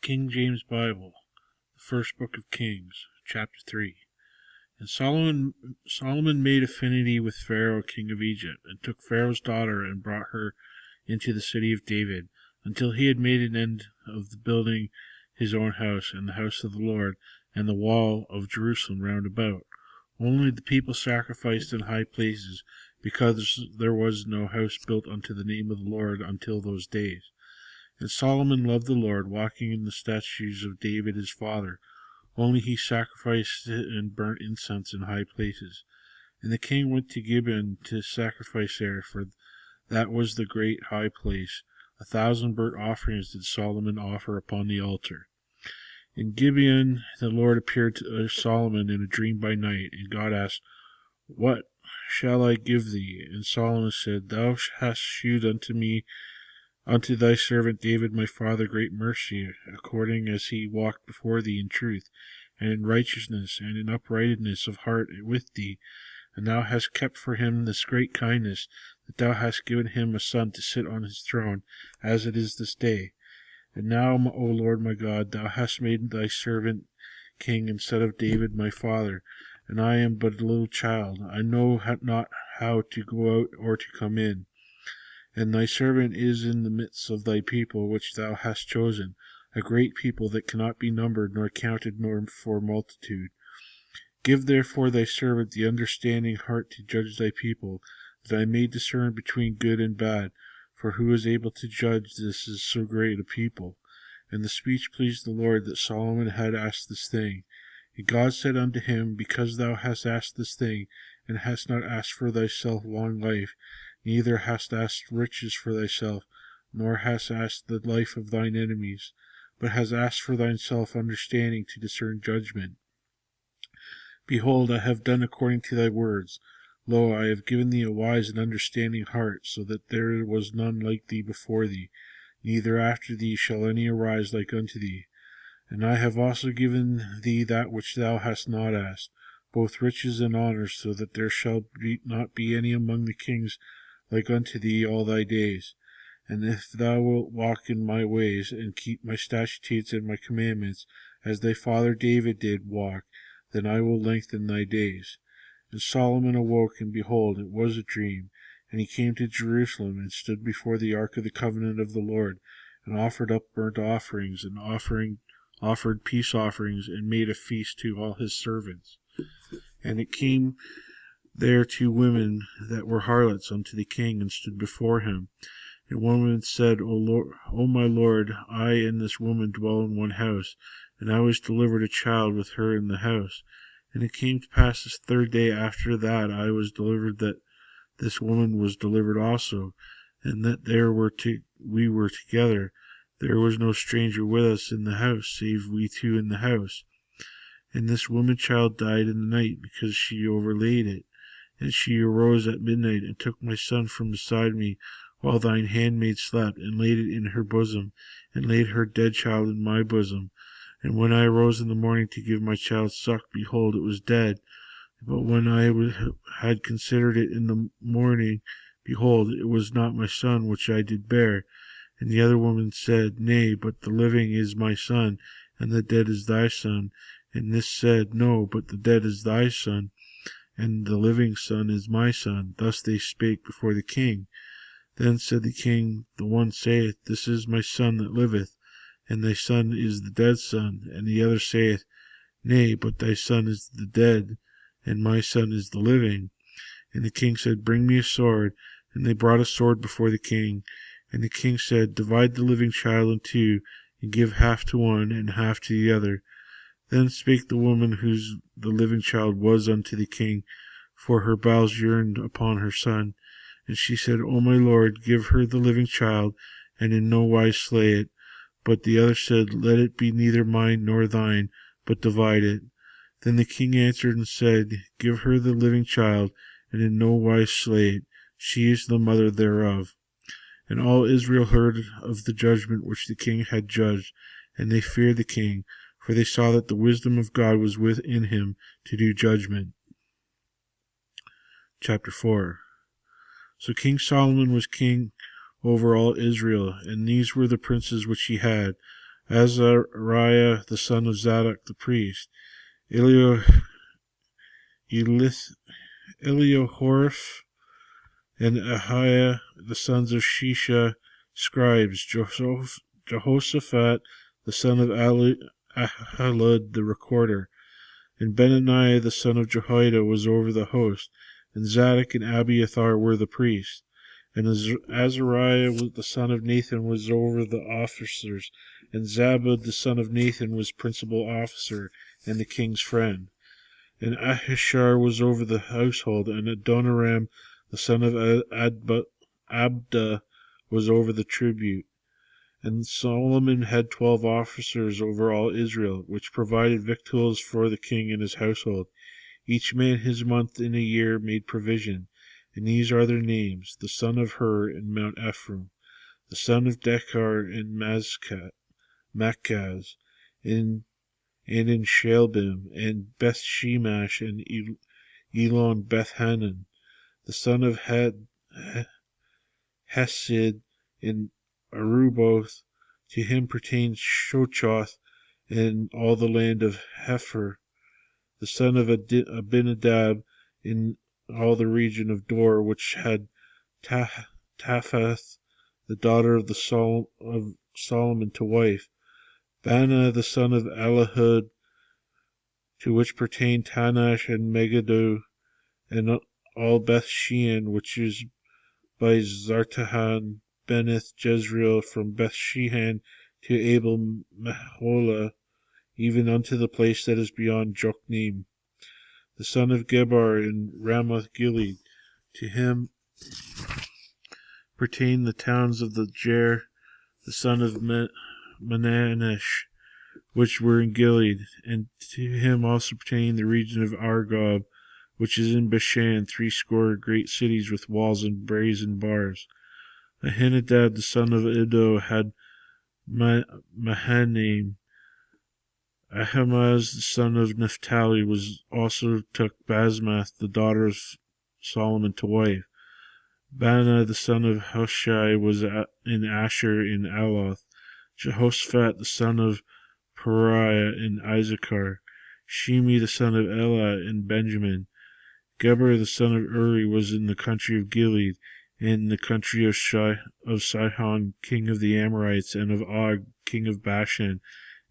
King James Bible, the first book of Kings, chapter 3. And Solomon made affinity with Pharaoh, king of Egypt, and took Pharaoh's daughter and brought her into the city of David, until he had made an end of the building his own house, and the house of the Lord, and the wall of Jerusalem round about. Only the people sacrificed in high places, because there was no house built unto the name of the Lord until those days. And Solomon loved the Lord, walking in the statutes of David his father. Only he sacrificed and burnt incense in high places. And the king went to Gibeon to sacrifice there, for that was the great high place. 1,000 burnt offerings did Solomon offer upon the altar. In Gibeon the Lord appeared to Solomon in a dream by night, and God asked, What shall I give thee? And Solomon said, Thou hast shewed unto thy servant David my father great mercy, according as he walked before thee in truth, and in righteousness, and in uprightness of heart with thee. And thou hast kept for him this great kindness, that thou hast given him a son to sit on his throne, as it is this day. And now, O Lord my God, thou hast made thy servant king instead of David my father, and I am but a little child. I know not how to go out or to come in. And thy servant is in the midst of thy people which thou hast chosen, a great people that cannot be numbered nor counted nor for multitude. Give therefore thy servant the understanding heart to judge thy people, that I may discern between good and bad, for who is able to judge this is so great a people? And the speech pleased the Lord that Solomon had asked this thing. And God said unto him, Because thou hast asked this thing, and hast not asked for thyself long life, neither hast asked riches for thyself, nor hast asked the life of thine enemies, but hast asked for thyself understanding to discern judgment. Behold, I have done according to thy words. Lo, I have given thee a wise and understanding heart, so that there was none like thee before thee, neither after thee shall any arise like unto thee. And I have also given thee that which thou hast not asked, both riches and honours, so that there shall not be any among the kings like unto thee all thy days. And if thou wilt walk in my ways, and keep my statutes and my commandments, as thy father David did walk, then I will lengthen thy days. And Solomon awoke, and behold, it was a dream. And he came to Jerusalem, and stood before the ark of the covenant of the Lord, and offered up burnt offerings, and offered peace offerings, and made a feast to all his servants. And it came there 2 women that were harlots unto the king, and stood before him. And one woman said, O my lord, I and this woman dwell in one house, and I was delivered a child with her in the house. And it came to pass this 3rd day after that I was delivered, that this woman was delivered also, and that we were together. There was no stranger with us in the house, save we 2 in the house. And this woman child died in the night, because she overlaid it. And she arose at midnight, and took my son from beside me, while thine handmaid slept, and laid it in her bosom, and laid her dead child in my bosom. And when I arose in the morning to give my child suck, behold, it was dead. But when I had considered it in the morning, behold, it was not my son which I did bear. And the other woman said, Nay, but the living is my son, and the dead is thy son. And this said, No, but the dead is thy son, and the living son is my son. Thus they spake before the king. Then said the king, The one saith, This is my son that liveth, and thy son is the dead son. And the other saith, Nay, but thy son is the dead, and my son is the living. And the king said, Bring me a sword. And they brought a sword before the king. And the king said, Divide the living child in 2, and give half to one, and half to the other. Then spake the woman whose the living child was unto the king, for her bowels yearned upon her son. And she said, O my lord, give her the living child, and in no wise slay it. But the other said, Let it be neither mine nor thine, but divide it. Then the king answered and said, Give her the living child, and in no wise slay it. She is the mother thereof. And all Israel heard of the judgment which the king had judged, and they feared the king, for they saw that the wisdom of God was within him to do judgment. Chapter 4. So King Solomon was king over all Israel, and these were the princes which he had: Azariah the son of Zadok the priest, Elihoreph and Ahiah the sons of Shisha scribes, Jehoshaphat the son of Ahilud the recorder, and Benaniah the son of Jehoiada was over the host, and Zadok and Abiathar were the priests, and Azariah the son of Nathan was over the officers, and Zabud the son of Nathan was principal officer and the king's friend, and Ahishar was over the household, and Adoniram the son of Abda was over the tribute. And Solomon had 12 officers over all Israel, which provided victuals for the king and his household. Each man his month in a year made provision. And these are their names: the son of Hur in Mount Ephraim, the son of Dechar in Machaz, and in Shalbim, and Beth Shemesh, and Elon Bethhanan, the son of Hesed in Aruboth. To him pertained Shochoth and all the land of Hepher, the son of Abinadab in all the region of Dor, which had Taphath, the daughter of Solomon, to wife, Bana the son of Elihud, to which pertained Tanash and Megiddo, and all Beth Shean, which is by Zartahan, Beneth, Jezreel, from Beth Shehan to Abel Meholah, even unto the place that is beyond Jokneam, the son of Gebar in Ramoth Gilead. To him pertain the towns of the Jer, the son of Mananesh, which were in Gilead, and to him also pertain the region of Argob, which is in Bashan, 80 great cities with walls and brazen bars. Ahinadab the son of Iddo had Mahanaim. Ahimaaz the son of Naphtali was also took Basmath, the daughter of Solomon, to wife. Bana the son of Hoshai was in Asher in Aloth. Jehoshaphat the son of Pariah in Issachar. Shimi the son of Elah in Benjamin. Geber the son of Uri was in the country of Gilead, in the country of Sihon, king of the Amorites, and of Og, king of Bashan,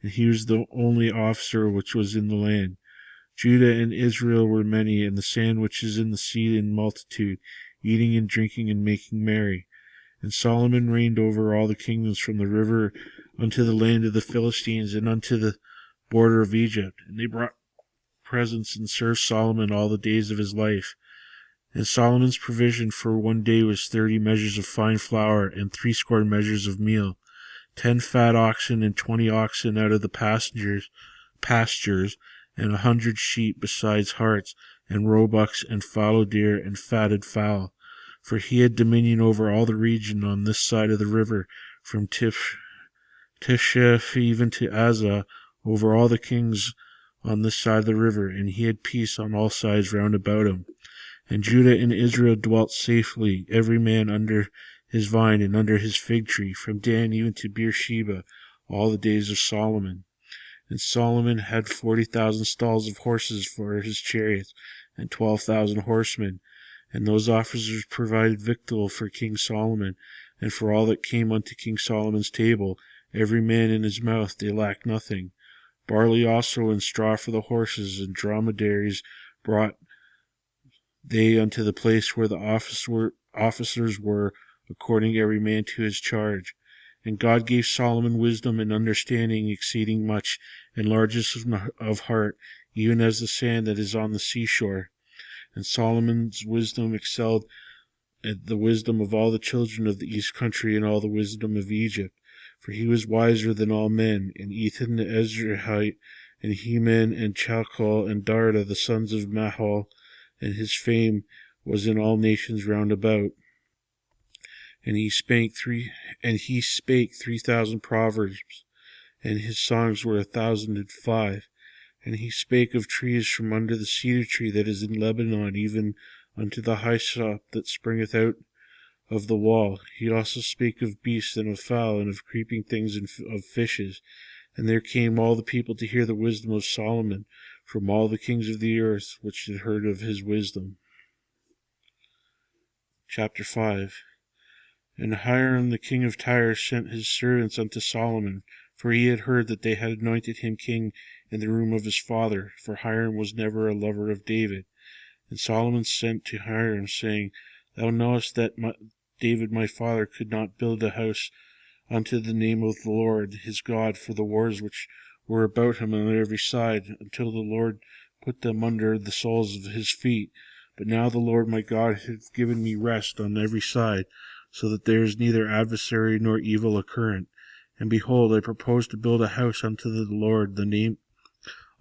and he was the only officer which was in the land. Judah and Israel were many, and the sand which is in the sea in multitude, eating and drinking and making merry. And Solomon reigned over all the kingdoms from the river unto the land of the Philistines, and unto the border of Egypt. And they brought presents and served Solomon all the days of his life. And Solomon's provision for one day was 30 measures of fine flour, and 80 measures of meal, 10 fat oxen, and 20 oxen out of the pastures, and 100 sheep, besides harts, and roebucks, and fallow deer, and fatted fowl. For he had dominion over all the region on this side of the river, from Tisheph even to Azah, over all the kings on this side of the river, and he had peace on all sides round about him. And Judah and Israel dwelt safely, every man under his vine and under his fig tree, from Dan even to Beersheba, all the days of Solomon. And Solomon had 40,000 stalls of horses for his chariots, and 12,000 horsemen. And those officers provided victual for King Solomon, and for all that came unto King Solomon's table, every man in his mouth, they lacked nothing. Barley also and straw for the horses, and dromedaries brought they unto the place where the officers were, according every man to his charge. And God gave Solomon wisdom and understanding exceeding much, and largess of heart, even as the sand that is on the seashore. And Solomon's wisdom excelled the wisdom of all the children of the east country, and all the wisdom of Egypt. For he was wiser than all men, and Ethan the Ezrahite, and Heman, and Chalcol, and Darda, the sons of Mahol, and his fame was in all nations round about. And he spake 3,000 proverbs, and his songs were 1,005. And he spake of trees from under the cedar tree that is in Lebanon, even unto the hyssop that springeth out of the wall. He also spake of beasts and of fowl and of creeping things and of fishes. And there came all the people to hear the wisdom of Solomon from all the kings of the earth, which had heard of his wisdom. Chapter 5. And Hiram the king of Tyre sent his servants unto Solomon, for he had heard that they had anointed him king in the room of his father, for Hiram was never a lover of David. And Solomon sent to Hiram, saying, Thou knowest that David my father could not build a house unto the name of the Lord his God for the wars which were about him on every side, until the Lord put them under the soles of his feet. But now the Lord my God hath given me rest on every side, so that there is neither adversary nor evil occurrent. And behold, I propose to build a house unto the Lord,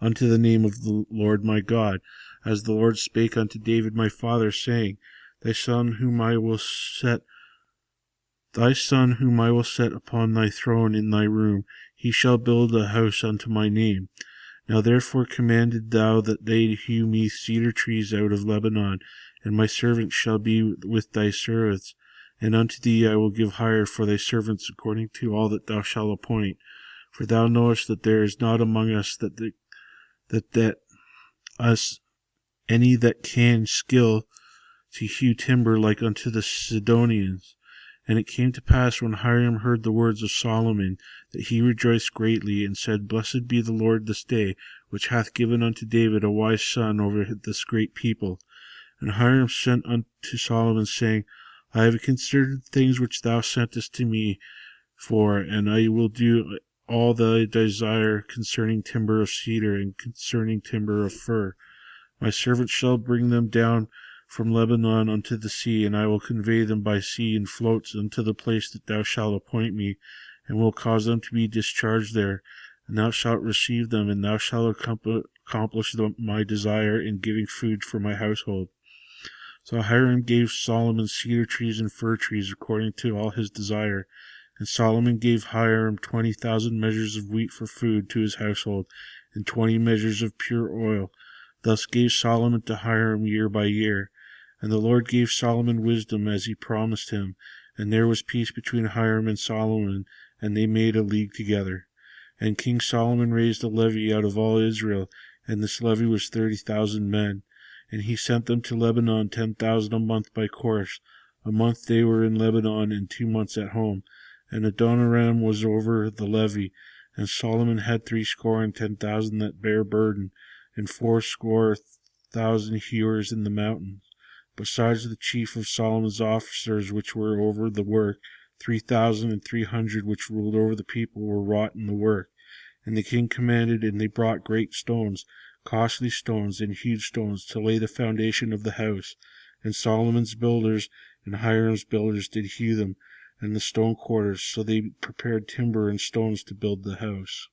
unto the name of the Lord my God, as the Lord spake unto David my father, saying, Thy son whom I will set upon thy throne in thy room, he shall build a house unto my name. Now therefore commanded thou that they hew me cedar trees out of Lebanon, and my servants shall be with thy servants, and unto thee I will give hire for thy servants according to all that thou shalt appoint. For thou knowest that there is not among us any that can skill to hew timber like unto the Sidonians. And it came to pass, when Hiram heard the words of Solomon, that he rejoiced greatly, and said, Blessed be the Lord this day, which hath given unto David a wise son over this great people. And Hiram sent unto Solomon, saying, I have considered the things which thou sentest to me for, and I will do all thy desire concerning timber of cedar and concerning timber of fir. My servants shall bring them down from Lebanon unto the sea, and I will convey them by sea in floats unto the place that thou shalt appoint me, and will cause them to be discharged there. And thou shalt receive them, and thou shalt accomplish my desire in giving food for my household. So Hiram gave Solomon cedar trees and fir trees according to all his desire. And Solomon gave Hiram 20,000 measures of wheat for food to his household, and 20 measures of pure oil. Thus gave Solomon to Hiram year by year. And the Lord gave Solomon wisdom as he promised him, and there was peace between Hiram and Solomon, and they made a league together. And King Solomon raised a levy out of all Israel, and this levy was 30,000 men. And he sent them to Lebanon 10,000 a month by course. A month they were in Lebanon, and 2 months at home. And Adoniram was over the levy. And Solomon had 70,010 that bare burden, and 80,000 hewers in the mountains. Besides the chief of Solomon's officers which were over the work, 3,300 which ruled over the people were wrought in the work. And the king commanded, and they brought great stones, costly stones, and huge stones, to lay the foundation of the house. And Solomon's builders and Hiram's builders did hew them, and the stone quarters, so they prepared timber and stones to build the house.